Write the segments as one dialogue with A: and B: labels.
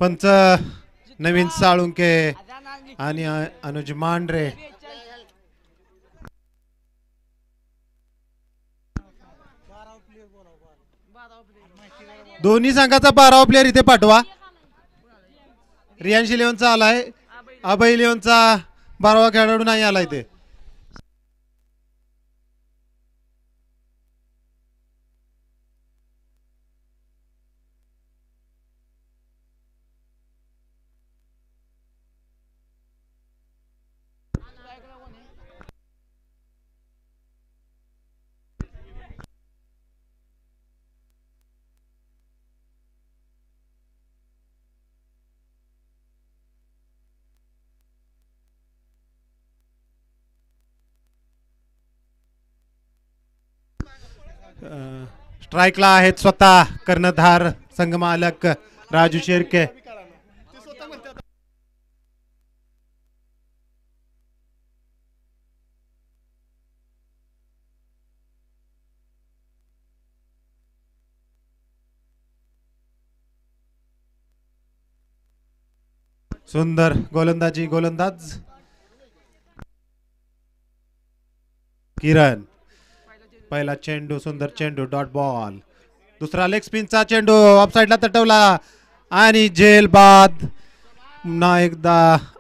A: पंच नवीन साळुंके आणि अनुज मांढरे. दोन्ही संघाचा 12वा प्लेअर इथे पाठवा. रियांश इलेव्हनचा आलाय, अभय इलेव्हनचा 12वा खेळाडू नाही आला इथे. स्ट्राईकला आहेत स्वतः कर्णधार संघमालक राजू शेरके. सुंदर गोलंदाजी, गोलंदाज किरण. पहिला चेंडू, सुंदर चेंडू, डॉट बॉल. दुसरा लेग स्पिनचा चेंडू ऑफ साइडला तटवला आणि झेल बाद. पुन्हा एकदा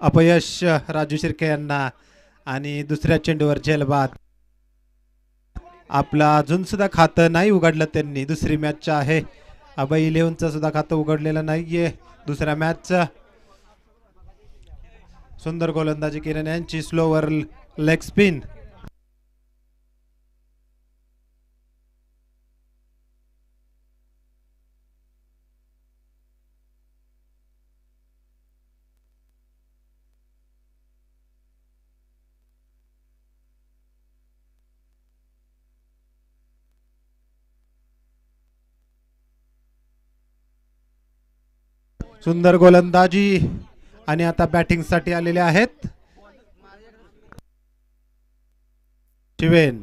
A: अपयश राजू शिर्के यांना आणि दुसऱ्या चेंडूवर झेल बाद. आपला अजून सुद्धा खातं नाही उघडलं त्यांनी. दुसरी मॅच आहे. अभय इलेव्हनचं सुद्धा खातं उघडलेलं नाहीये दुसऱ्या मॅचचं. सुंदर गोलंदाजी किरण यांची. Slower leg spin. सुंदर गोलंदाजी आणि आता बॅटिंग साठी आलेले आहेत शिवेन.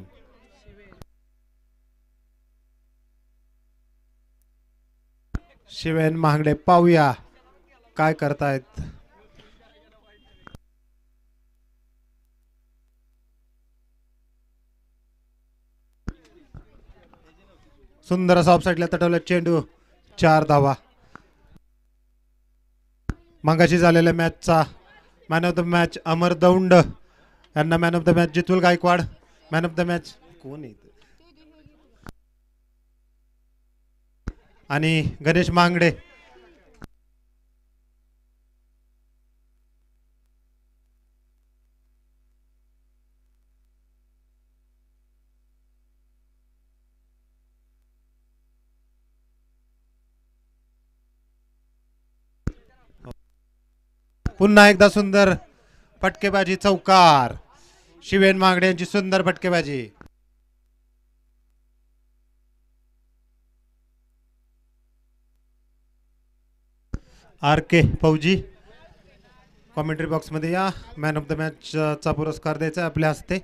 A: शिवेन महागडे, पाहूया काय करतायत. सुंदर असा ऑफ साइडला तटवला चेंडू, 4 धावा. मागाशी झालेल्या मॅचचा man of the match Amar Daund यांना man of the match Jitul Gaikwad. Man of the match कोण आहे आणि गणेश मांगडे. पुन्हा एकदा सुंदर फटकेबाजी, चौकार. शिवेन मांगडे यांची सुंदर फटकेबाजी. आर के फौजी कॉमेंट्री बॉक्स मध्ये या. मॅन ऑफ द मॅच चा पुरस्कार द्यायचा आपल्या हस्ते.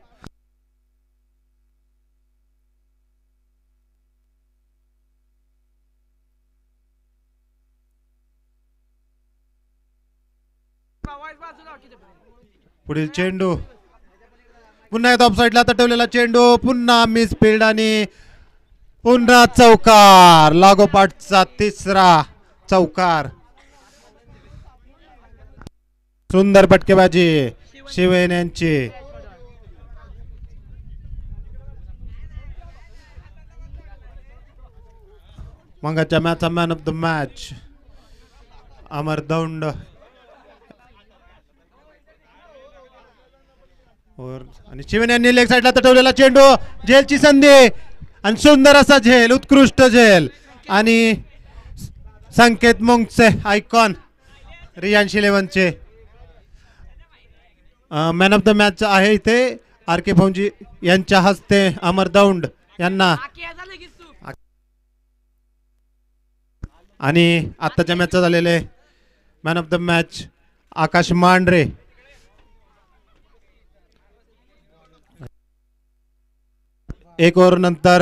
A: पुढील चेंडू पुन्हा एकदा ऑफ साइडला तटवलेला चेंडू, पुन्हा मिस फील्ड आणि पुन्हा चौकार. लागोपाठचा तिसरा चौकार. सुंदर फटकेबाजी शिवेन यांची. मंगाच्या मॅचचा man of the match Amar Daund. आणि शिवेन यांनी लेग साइडला तटवलेला चेंडू, झेलची संधी आणि सुंदर असा झेल, उत्कृष्ट झेल. आणि संकेत मुंगचे आयकॉन रियांश इलेव्हनचे मॅन ऑफ द मॅच आहे इथे आर के फौजी यांच्या हस्ते अमर दौंड यांना. आणि आत्ताच्या मॅचचा झालेले मॅन ऑफ द मॅच आकाश मांढरे. एक ओव्हर नंतर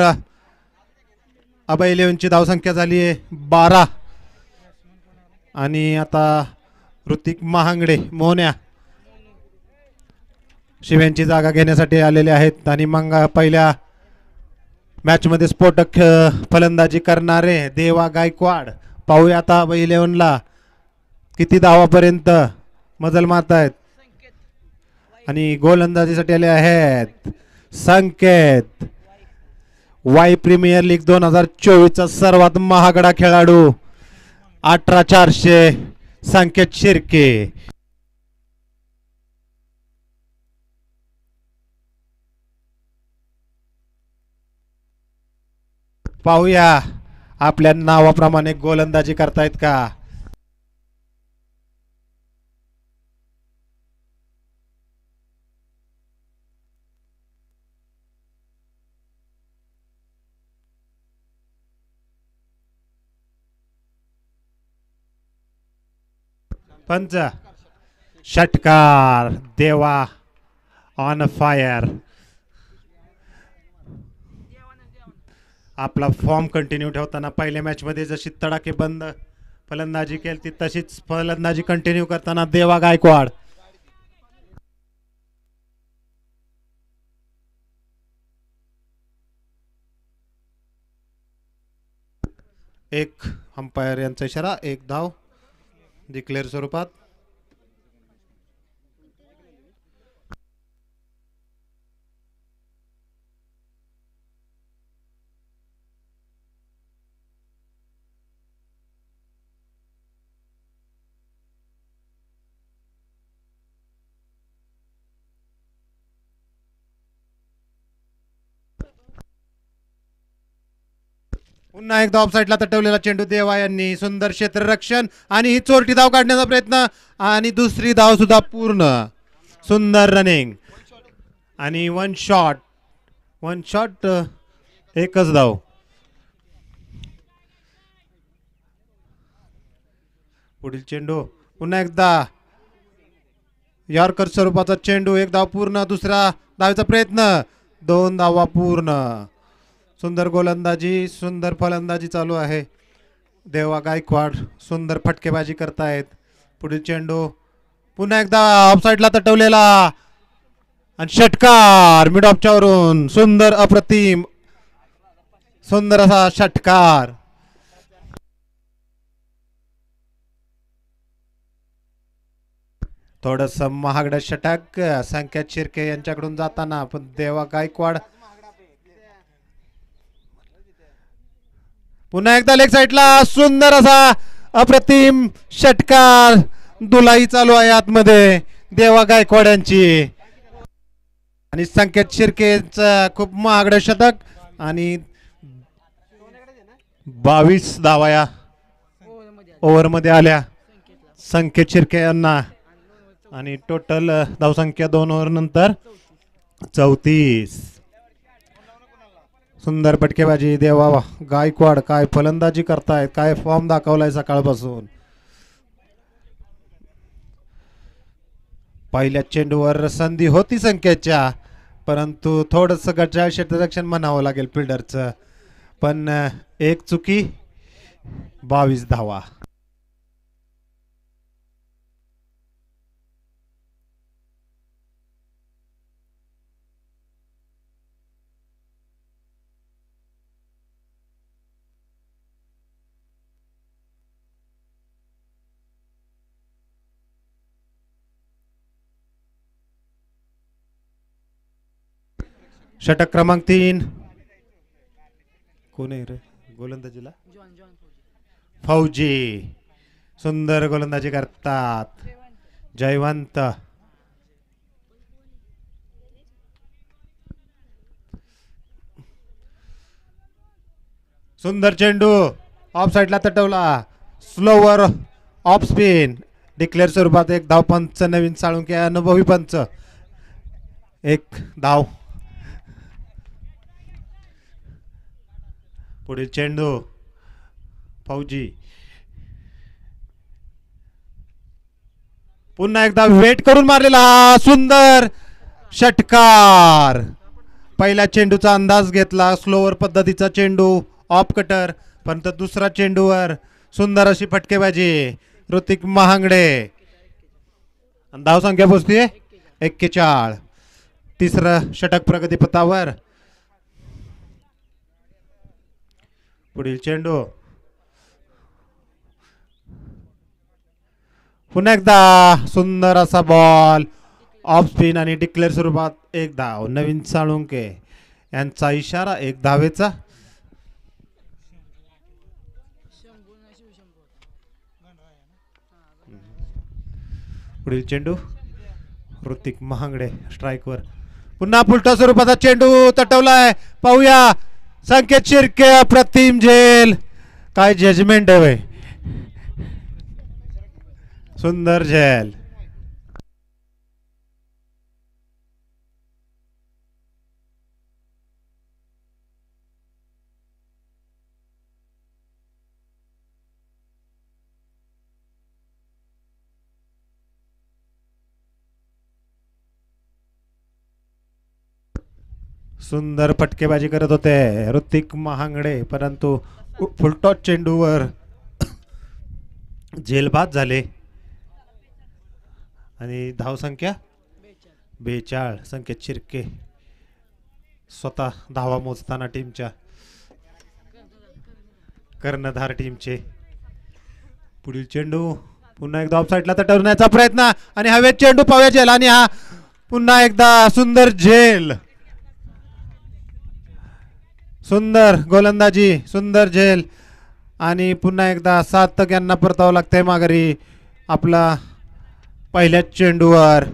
A: अभय इलेव्हनची धावसंख्या झाली आहे 12 आणि आता ऋतिक महांगडे मोन्या शिव्यांची जागा घेण्यासाठी आलेले आहेत आणि मग पहिल्या मॅचमध्ये स्फोटक फलंदाजी करणारे देवा गायकवाड पाहूया आता 11ला किती धावापर्यंत मजल मारतायत आणि गोलंदाजीसाठी आले आहेत संकेत वाई प्रीमियर लीग 2024 चा सर्वात महागडा खेळाडू 18,400 संकेत शिर्के पाहूया आपल्या नावाप्रमाणे गोलंदाजी करतायत का पंच षटकार देवा ऑन फायर आपला फॉर्म कंटिन्यू ठेवताना पहिल्या मॅच मध्ये जशी तडाखे बंद फलंदाजी केली तशीच फलंदाजी कंटिन्यू करताना देवा गायकवाड एक अंपायर यांचा इशारा एक धाव डिक्लेअर स्वरूपात पुन्हा एकदा ऑफ साईडला तटवलेला चेंडू देवा यांनी सुंदर क्षेत्ररक्षण आणि ही चोरटी धाव काढण्याचा प्रयत्न आणि दुसरी धाव सुद्धा पूर्ण सुंदर रनिंग आणि वन शॉट एकच धाव पुढील चेंडू पुन्हा एकदा यॉर्कर स्वरूपाचा चेंडू एक धाव पूर्ण दुसरा धावेचा प्रयत्न दोन धावा पूर्ण सुंदर गोलंदाजी सुंदर फलंदाजी चालू आहे देवा गायकवाड सुंदर फटकेबाजी करतायत पुढील चेंडू पुन्हा एकदा ऑफ साईडला तटवलेला आणि षटकार मिड ऑफच्या वरून सुंदर अप्रतिम सुंदर असा षटकार थोडस महागडं षटक संकेत शिर्के यांच्याकडून जाताना पण देवा गायकवाड पुन्हा एकदा लेग साईडला सुंदर असा अप्रतिम षटकार दुलाई चालू आहे आतमध्ये देवा गायकवाड यांची आणि संकेत शिर्केचं खूप महागडं शतक आणि 22 धावा या ओव्हरमध्ये आल्या संकेत शिर्के यांना आणि टोटल धावसंख्या 2 ओव्हर नंतर 34 सुंदर फटकेबाजी देवा गायकवाड काय फलंदाजी करतायत काय फॉर्म दाखवलाय सकाळपासून पहिल्या चेंडूवर संधी होती संकेतच्या परंतु थोडंसं गजाळ क्षेत्ररक्षण म्हणावं लागेल फिल्डरचं पण एक चुकी 22 धावा षटक क्रमांक 3 कोण आहे रे गोलंदाजीला फौजी सुंदर गोलंदाजी करतात जयवंत सुंदर चेंडू ऑफ साईडला तटवला स्लोवर ऑफ स्पिन डिक्लेअर स्वरूपात एक धाव पंच नवीन साळुंके अनुभवी पंच एक धाव पुढील चेंडू फौजी पुन्हा एकदा वेट करून मारलेला सुंदर षटकार पहिल्या चेंडूचा अंदाज घेतला स्लोवर पद्धतीचा चेंडू ऑफ कटर पण दुसरा चेंडूवर सुंदर अशी फटकेबाजी ऋतिक महांगडे. धाव संख्या पोचते 41. तिसरं षटक प्रगतीपथावर. पुढील चेंडू पुन्हा एकदा सुंदर असा बॉल ऑफ स्पिन आणि डिक्लेअर स्वरूपात एक धाव. नवीन साळुंके यांचा इशारा एक धावेचा. पुढील चेंडू ऋतिक महांगडे स्ट्राईकवर. पुन्हा पुलटा स्वरूपाचा चेंडू तटवलाय. पाहूया संकेत शिर्के अप्रतिम झेल. काय जजमेंट आहे. सुंदर झेल. सुंदर फटकेबाजी करत होते ऋतिक महांगडे, परंतु फुलटॉस चेंडूवर झेलबाद झाले आणि धावसंख्या 42. संकेत शिर्के स्वतः धावा मोजताना टीमच्या कर्णधार टीमचे. पुढील चेंडू पुन्हा एकदा ऑफ साईडला तटवण्याचा प्रयत्न आणि हवेत चेंडू पावया झेल आणि हा पुन्हा एकदा सुंदर झेल. सुंदर गोलंदाजी, सुंदर झेल आणि पुन्हा एकदा सार्थक यांना परतावं लागतंय माघारी आपला पहिल्याच चेंडूवर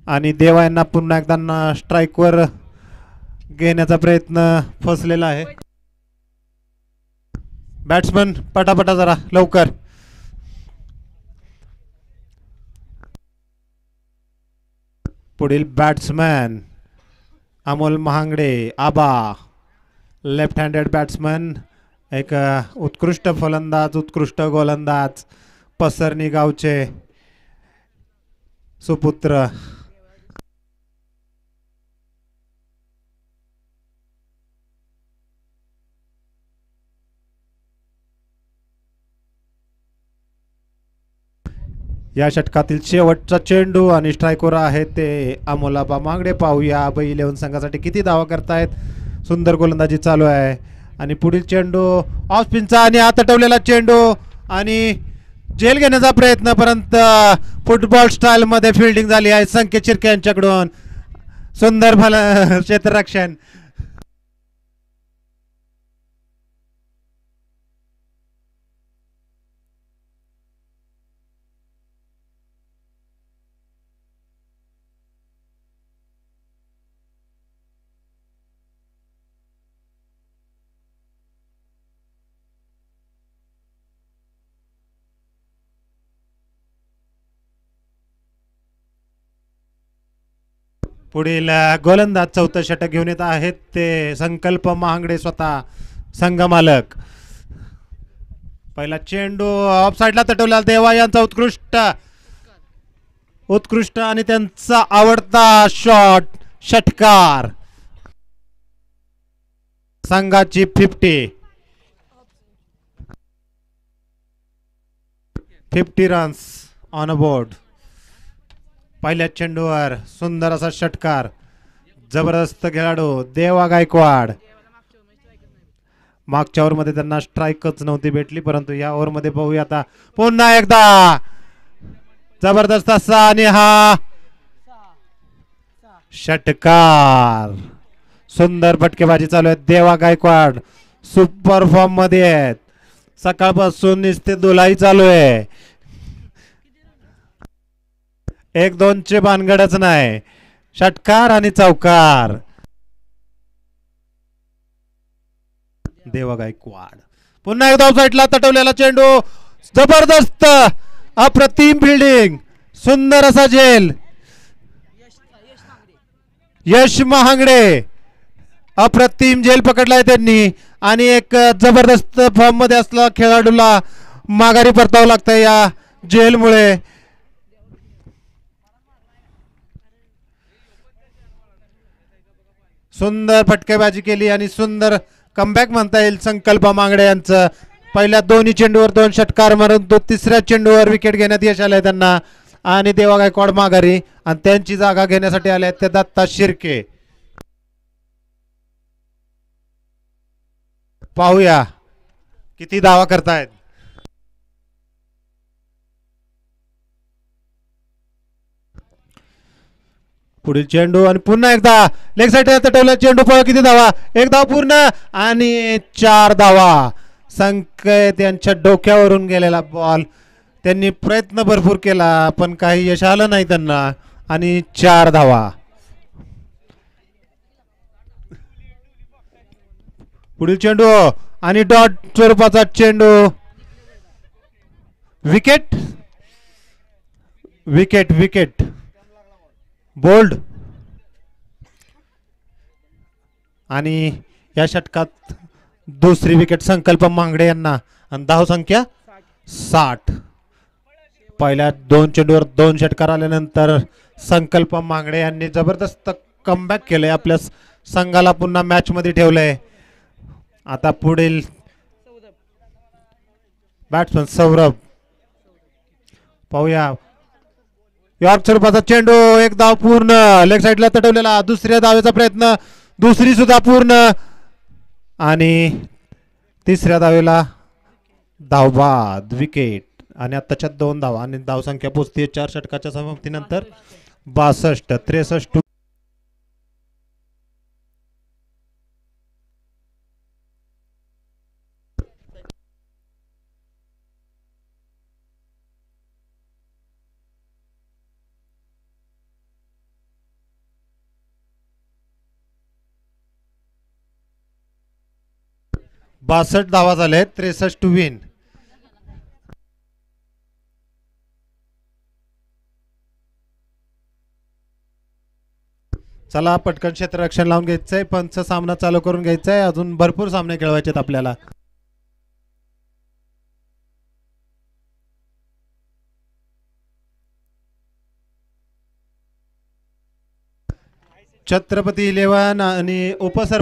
A: आणि देवा यांना पुन्हा एकदा स्ट्राईकवर घेण्याचा प्रयत्न फसलेला आहे. बॅट्समन पटापटा जरा लवकर. पुढील बॅट्समॅन अमोल महांगडे आबा, लेफ्ट हँडेड बॅट्समन, एक उत्कृष्ट फलंदाज, उत्कृष्ट गोलंदाज, पसरणी गावचे सुपुत्र. या षटकातील शेवटचा चेंडू आणि स्ट्राईकवर आहे ते अमोल आबा महांगडे. पाहूया अभय 11 संघासाठी किती धावा करतायत. सुंदर गोलंदाजी चालू आहे आणि पुढील चेंडू ऑफ स्पिनचा आणि आत अटवलेला चेंडू आणि झेल घेण्याचा प्रयत्न, परंतु फुटबॉल स्टाईल मध्ये फिल्डिंग झाली आहे संकेत शिर्के यांच्याकडून. सुंदर क्षेत्ररक्षण. पुढील गोलंदाज चौथं षटक घेऊन येत आहेत ते संकल्प महांगडे स्वतः संघमालक. पहिला चेंडू ऑफ साईडला तटवला देवा यांचा उत्कृष्ट आणि त्यांचा आवडता शॉट षटकार. संघाची 50 रन्स ऑन अ बोर्ड. पहिल्या चेंडूवर सुंदर असा षटकार. जबरदस्त खेळाडू देवा गायकवाड. मागच्या ओव्हरमध्ये त्यांना स्ट्राईकच नव्हती भेटली, परंतु या ओव्हरमध्ये पाहूया आता पुन्हा एकदा जबरदस्त असा आणि हा षटकार. सुंदर फटकेबाजी चालू आहे. देवा गायकवाड सुपर फॉर्म मध्ये आहेत. सकाळपासून नुसते दुलाई चालू आहे. 1-2 चे भानगडच नाही. षटकार आणि चौकार. देवा गायकवाड पुन्हा एकदा ऑफ साईडला तटवलेला चेंडू. जबरदस्त अप्रतिम फिल्डिंग. सुंदर असा झेल. यश महांगडे अप्रतिम झेल पकडलाय त्यांनी आणि एक जबरदस्त फॉर्म मध्ये असला खेळाडूला माघारी परतावं लागतंय या झेलमुळे. सुंदर फटकेबाजी केली आणि सुंदर कमबॅक म्हणता येईल संकल्प महांगडे यांचं. पहिल्या दोन्ही चेंडूवर 2 षटकार मारून तो तिसऱ्या चेंडूवर विकेट घेण्यात यश आलंय त्यांना आणि देवा गायकवाड माघारी आणि त्यांची जागा घेण्यासाठी आले ते दत्ता शिर्के. पाहूया किती धावा करतायत. पुढील चेंडू आणि पुन्हा एकदा लेग साईड तटवला चेंडू पळ किती धावा. एक धाव पूर्ण आणि 4 धावा. संकेत यांच्या डोक्यावरून गेलेला बॉल. त्यांनी प्रयत्न भरपूर केला पण काही यश आलं नाही त्यांना आणि 4 धावा. पुढील चेंडू आणि डॉट स्वरूपाचा चेंडू. Wicket wicket wicket bowled. आणि या षटकात दुसरी विकेट संकल्प मांगडे यांना आणि धाव संख्या 60. पहिल्या 2 चेंडूवर 2 षटकार आल्यानंतर संकल्प मांगडे यांनी जबरदस्त कमबॅक केलंय. आपल्या संघाला पुन्हा मॅच मध्ये ठेवलंय. आता पुढील बॅट्समन सौरभ. पाहूया यॉर्क स्वरूपाचा चेंडू. एक धाव पूर्ण. लेग साईडला तटवलेला दुसऱ्या धावेचा प्रयत्न. दुसरी सुद्धा पूर्ण आणि तिसऱ्या धावेला धावबाद विकेट आणि आत्ताच्या 2 धावा आणि धावसंख्या पोचते 4 षटकाच्या समाप्तीनंतर 62 63. बासष्ट धावा झाले 63 टू विन. चला पटकन क्षेत्ररक्षण लावून घ्यायचंय. पंच सामना चालू करून घ्यायचाय. अजून भरपूर सामने खेळवायचे आपल्याला. छत्रपती 11 आणि उपसर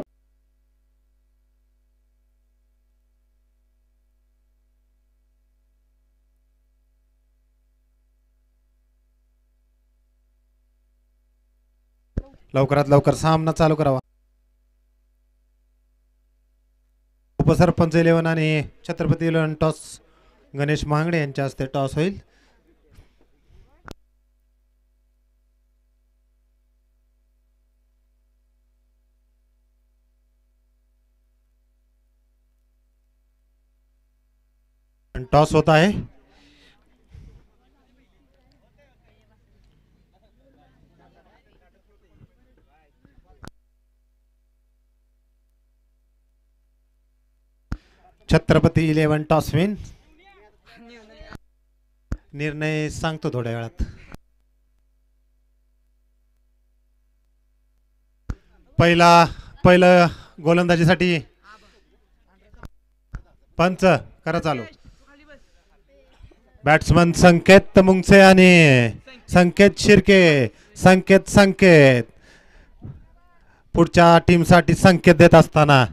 A: लवकरात लवकर सामना चालू करावा. उपसरपंच 11 आणि छत्रपती 11 टॉस गणेश मांगडे यांच्या हस्ते टॉस होईल. टॉस होता है. Chhatrapati 11 toss win. निर्णय सांगतो थोड्या वेळात. पहिलं गोलंदाजीसाठी पंच करा चालू. बॅट्समन संकेत मुंगसे आणि संकेत शिर्के. संकेत पुढच्या टीमसाठी संकेत देत असताना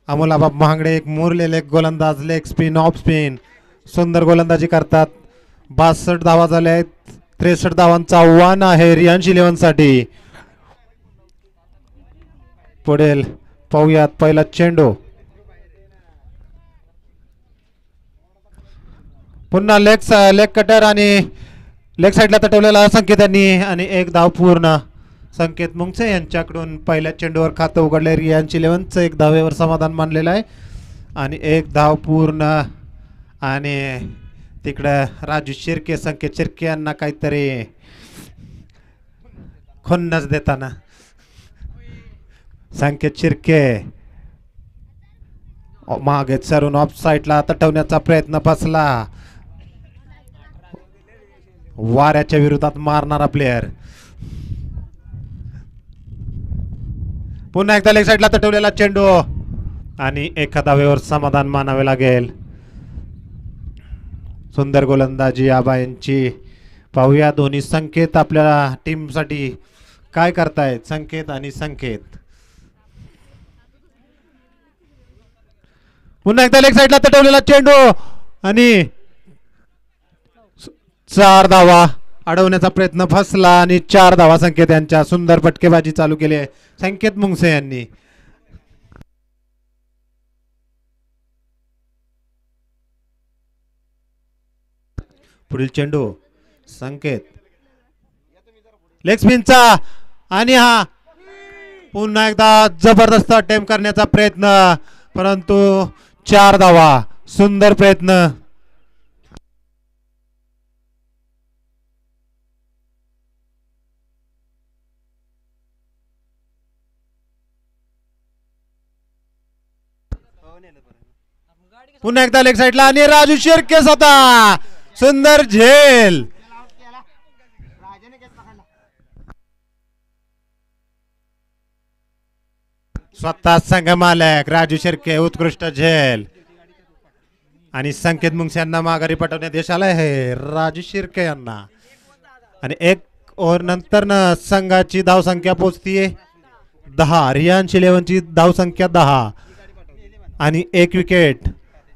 A: अमोलाबाब महागडे एक मुरलेले गोलंदाज. लेग स्पिन ऑफ स्पिन सुंदर गोलंदाजी करतात. 62 धावा झाल्या आहेत. 63 धावांचा आव्हान आहे रियांश 11 साठी. पुढील पाहूयात पहिला चेंडू. पुन्हा लेग कटर आणि लेग साईडला तटवलेला संकेत यांनी आणि एक धाव पूर्ण. संकेत मुंगसे यांच्याकडून पहिल्या चेंडूवर खातं उघडले. रियांश 11चं एक धावेवर समाधान मानलेलं आहे आणि एक धाव पूर्ण. आणि तिकडं राजू शिर्के संकेत शिर्के यांना काहीतरी खुन्नस देताना संकेत शिर्के मागे सरून ऑफ साईडला तटवण्याचा प्रयत्न फसला. वाऱ्याच्या विरोधात मारणारा प्लेयर. पुन्हा एकदा लेग साईडला तटवलेला चेंडू आणि एका धावेवर समाधान मानावे लागेल. सुंदर गोलंदाजी आबा यांची. पाहूया दोन्ही संकेत आपल्या टीमसाठी काय करतायत. संकेत आणि संकेत पुन्हा एकदा लेग साईडला तटवलेला चेंडू आणि 4 धावा अडवण्याचा प्रयत्न फसला आणि 4 धावा संकेत यांच्या सुंदर फटकेबाजी चालू केली आहे संकेत मुंगसे यांनी. पुढील चेंडू संकेत लेग स्पिनचा आणि हा पुन्हा एकदा जबरदस्त अटेम्प्ट करण्याचा प्रयत्न परंतु 4 धावा सुंदर प्रयत्न. पुन्हा एकदा लेग साईडला आणि राजू शिर्के स्वतः सुंदर झेल. स्वतः संघ मालक राजू शिर्के उत्कृष्ट झेल आणि संकेत मुंगसे यांना माघारी पाठवण्यात यश आलं आहे राजू शिर्के यांना. आणि 1 ओव्हर नंतर संघाची धावसंख्या पोहोचतीये 10. रियांश 11ची धावसंख्या 10 आणि 1 विकेट.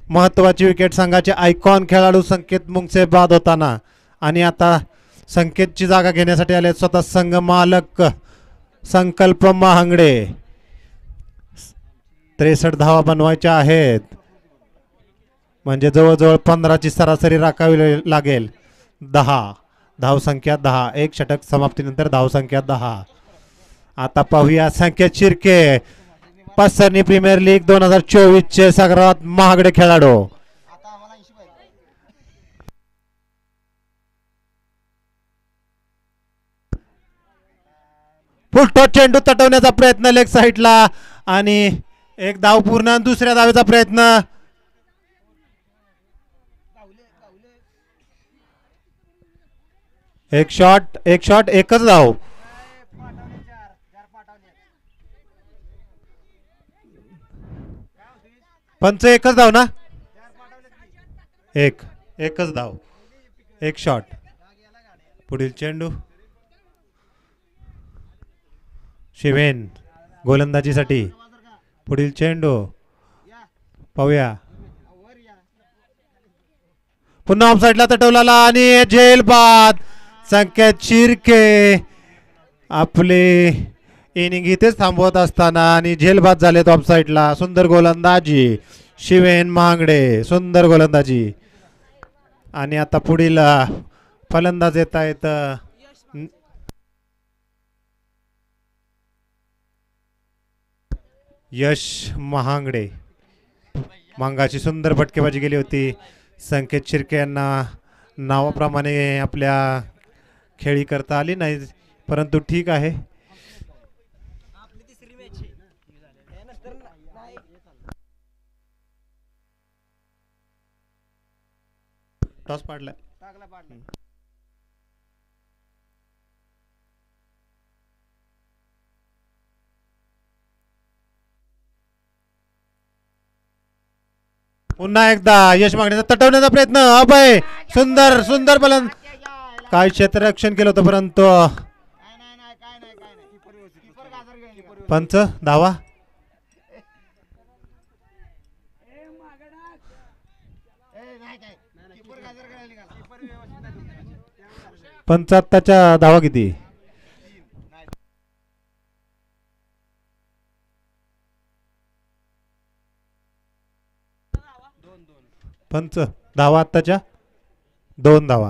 A: महत्वाची विकेट संघाचे आयकॉन खेळाडू संकेत मुंगसे बाद होताना आणि आता संकेतची जागा घेण्यासाठी आले स्वतः संघ मालक संकल्प महांगडे. 63 धावा बनवायच्या आहेत म्हणजे जवळजवळ 15ची सरासरी राखावी लागेल. 10 धावसंख्या 10 1 षटक समाप्तीनंतर धावसंख्या 10. आता पाहूया संकेत शिर्के पाचसरणी प्रीमियर लीग 2024 चे सगळ्यात महागडे खेळाडू. फुलटॉस चेंडू तटवण्याचा प्रयत्न लेग साईडला आणि 1 धाव पूर्ण. दुसऱ्या धावेचा प्रयत्न एक शॉट एकच धाव. पंच एकच धाव ना एकच धाव 1 शॉट. पुढील चेंडू शिवेन गोलंदाजीसाठी. पुढील चेंडू पाहूया पुन्हा ऑफ साईडला तटवला आणि झेल बाद. संकेत शिर्के आपले इनिंग इथेच थांबवत असताना आणि झेल बाद झालेत ऑफ साईडला. सुंदर गोलंदाजी शिवेन महांगडे सुंदर गोलंदाजी. आणि आता पुढील फलंदाज येत आहेत यश महांगडे. मांगाची सुंदर फटकेबाजी गेली होती. संकेत शिर्के यांना नावाप्रमाणे आपल्या खेळी करता आली नाही परंतु ठीक आहे. टॉस पाडला पुन्हा एकदा यश मागण्याचा तटवण्याचा प्रयत्न अभय सुंदर बलन काय क्षेत्ररक्षण केलं होतं परंतु पंच धावा. पंच आत्ताच्या धावा किती पंच धावा आत्ताच्या 2 धावा.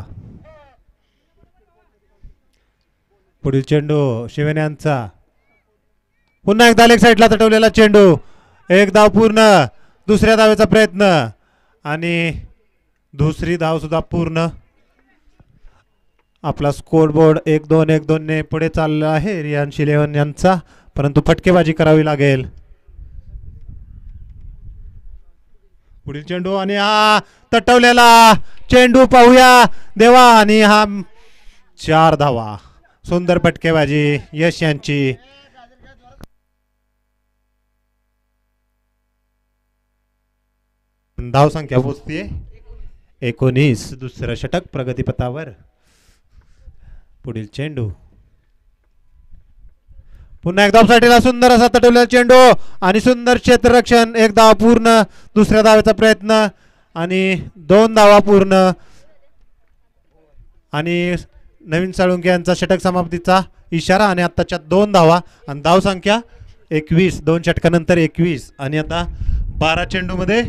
A: पुढील चेंडू शिवेन यांचा पुन्हा एकदा लेग साईडला तटवलेला चेंडू 1 धाव पूर्ण. दुसऱ्या धावेचा प्रयत्न आणि दुसरी धाव सुद्धा पूर्ण. आपला स्कोर बोर्ड 1-2 ने पुढे चालला आहे रियांश 11 यांचा परंतु फटकेबाजी करावी लागेल. पुढील चेंडू आणि हा तटवलेला चेंडू पाहूया देवा आणि हा 4 धावा. सुंदर फटकेबाजी यश यांची. धाव संख्या पोचतीये 19. दुसरं षटक प्रगतीपथावर. पुढील चेंडू पुन्हा एकदा ऑफसाईडला सुंदर असा तटवलेला चेंडू आणि सुंदर क्षेत्ररक्षण. एक धाव पूर्ण. दुसऱ्या धावेचा प्रयत्न आणि 2 धावा पूर्ण. आणि नवीन साळुंके यांचा षटक समाप्तीचा इशारा आणि आत्ताच्या 2 धावा आणि धाव संख्या 21. 2 षटकानंतर 21 आणि आता 12 चेंडू मध्ये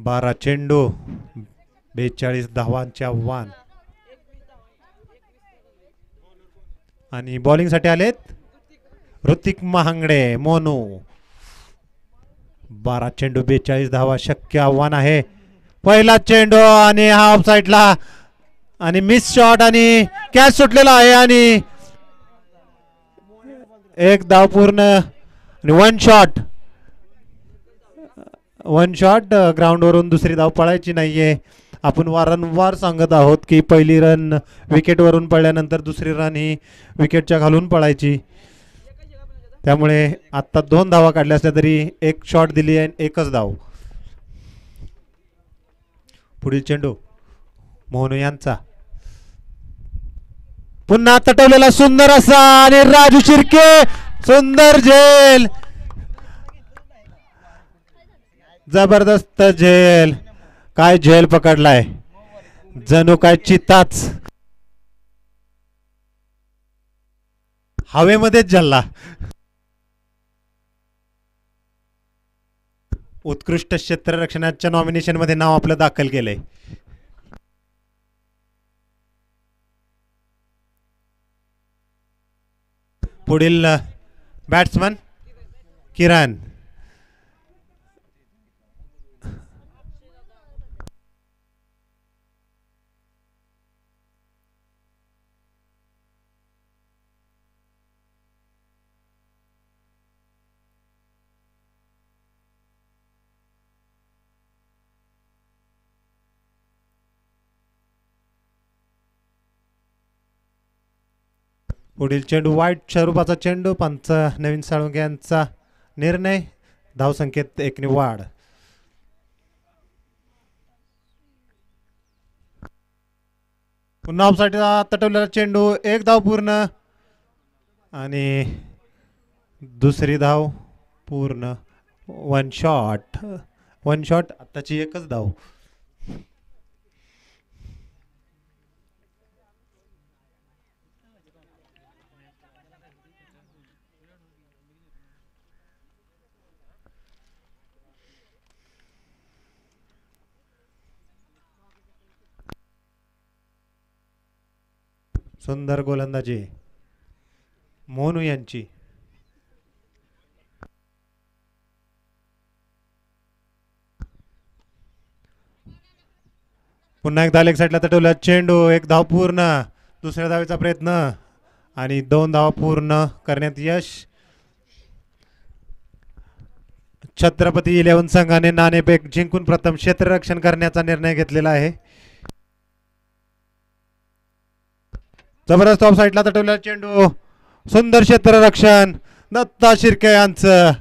A: बारा चेंडू 42 धावांचे आव्हान. आणि बॉलिंग साठी आलेत ऋतिक महांगडे मोनू. 12 चेंडू 42 धावा शक्य आव्हान आहे. पहिला चेंडू आणि हा ऑफ साईडला आणि मिस शॉट आणि कॅच सुटलेला आहे आणि 1 धाव पूर्ण आणि 1 शॉट. 1 शॉट. ग्राउंड वरून दुसरी धाव पळायची नाहीये. आपण वारंवार सांगत आहोत की पहिली रन विकेट वरून पडल्यानंतर दुसरी रन ही विकेटच्या खालून पळायची. त्यामुळे आता 2 धावा काढल्या असल्या तरी 1 शॉट दिली आहे 1च धाव. पुढील चेंडू मोहनू यांचा. पुन्हा तटवलेला सुंदर असा आणि राजू शिर्के सुंदर झेल. जबरदस्त झेल. काय झेल पकडलाय जणू काय चिताच हवेमध्येच झाला. उत्कृष्ट क्षेत्ररक्षणाच्या नॉमिनेशन मध्ये नाव आपलं दाखल केलंय. पुढील बॅट्समन किरण. पुढील चेंडू वाईट स्वरूपाचा चेंडू. पंच नवीन साळुंके यांचा निर्णय. धावसंख्येत 1 ने वाढ. पुन्हा ऑफसाईडला तटवलेला चेंडू. 1 धाव पूर्ण आणि दुसरी धाव पूर्ण. 1 शॉट. 1 शॉट. आताची 1च धाव. सुंदर गोलंदाजी मोनू यांची. पुन्हा एकदा लेग साईडला तटवला चेंडू. 1 धाव पूर्ण. दुसऱ्या धावेचा प्रयत्न आणि 2 धावा पूर्ण करण्यात यश. छत्रपती 11 संघाने नाणेफेक जिंकून प्रथम क्षेत्ररक्षण करण्याचा निर्णय घेतलेला आहे. जबरदस्त ऑफ साईडला तटवलेला चेंडू. सुंदर क्षेत्ररक्षण दत्ता शिर्के यांचं.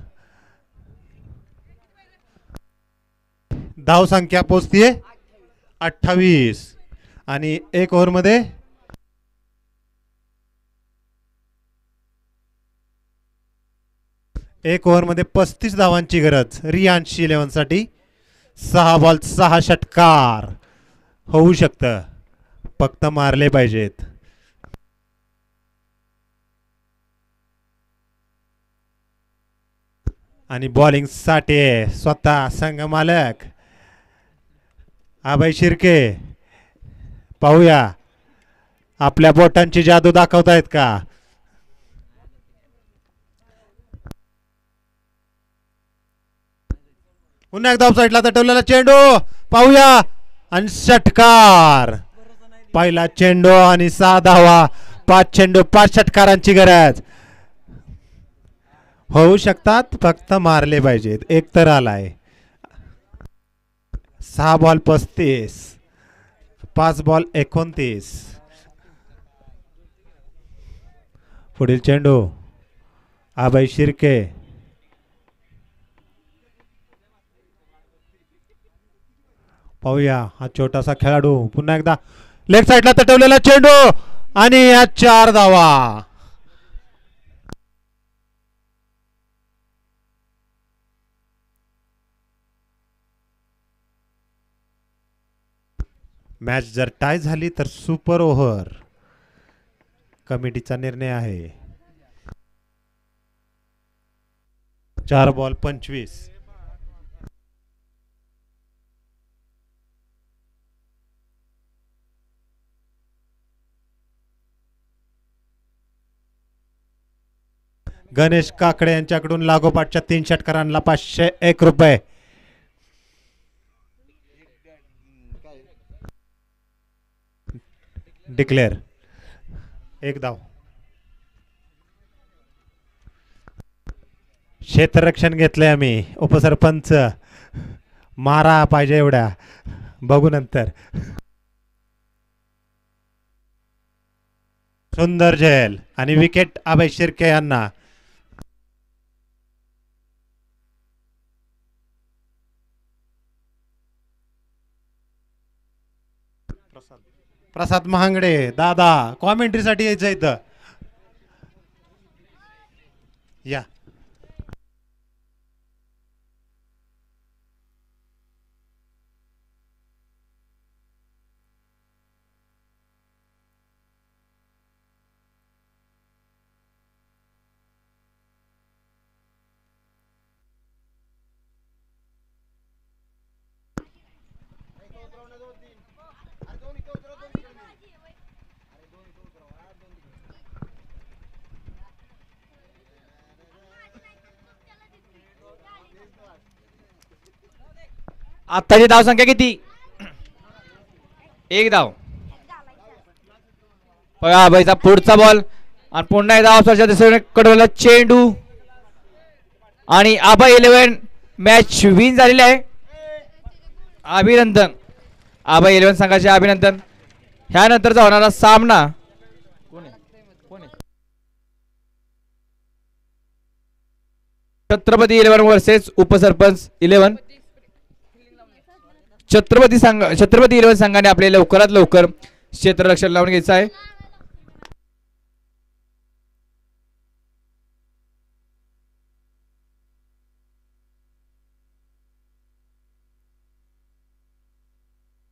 A: धाव संख्या पोचतीये 28 आणि 1 ओव्हर मध्ये एक ओव्हर मध्ये 35 धावांची गरज रियांश 11 साठी. 6 बॉल 6 षटकार होऊ शकतं. फक्त मारले पाहिजेत. आणि बॉलिंग साठी स्वतः संघ मालक अभय शिर्के. पाहूया आपल्या बोटांची जादू दाखवतायत का. पुन्हा एकदा ऑफसाईडला तटवलेला चेंडू. पाहूया आणि षटकार. पहिला चेंडू आणि 6 धावा. 5 चेंडू 5 षटकारांची गरज होऊ शकतात. फक्त मारले पाहिजेत. 1 तर आलाय. 6 बॉल 35, 5 बॉल 29. पुढील चेंडू अभय शिर्के. पाहूया हा छोटासा खेळाडू पुन्हा एकदा लेग साइडला तटवलेला चेंडू आणि या 4 धावा. मॅच जर टाय झाली तर सुपर ओव्हर कमिटीचा निर्णय आहे. 4 बॉल 25. गणेश काकडे यांच्याकडून लागोपाठच्या 3 षटकारांना 501 रुपये. डिक्लेअर. 1 धाव. क्षेत्ररक्षण घेतलंय आम्ही. उपसरपंच मारा पाहिजे एवढ्या बघू नंतर. सुंदर झेल आणि विकेट अभय शिर्के यांना. प्रसाद महांगडे दादा कॉमेंट्रीसाठी यायचं इथं या.
B: आत्ताची धाव संख्या किती? 1 धाव. बघा अभयचा पुढचा बॉल आणि पुन्हा एकदा ऑफसाइडच्या दिशेने कडवला चेंडू आणि अभय 11 मॅच विन झालेली आहे. अभिनंदन अभय 11 संघाचे अभिनंदन. ह्यानंतरचा होणारा सामना छत्रपती 11 वर्सेस उपसरपंच 11. छत्रपती 11 संघाने आपले लवकरात लवकर क्षेत्ररक्षण लावून घ्यायचं आहे.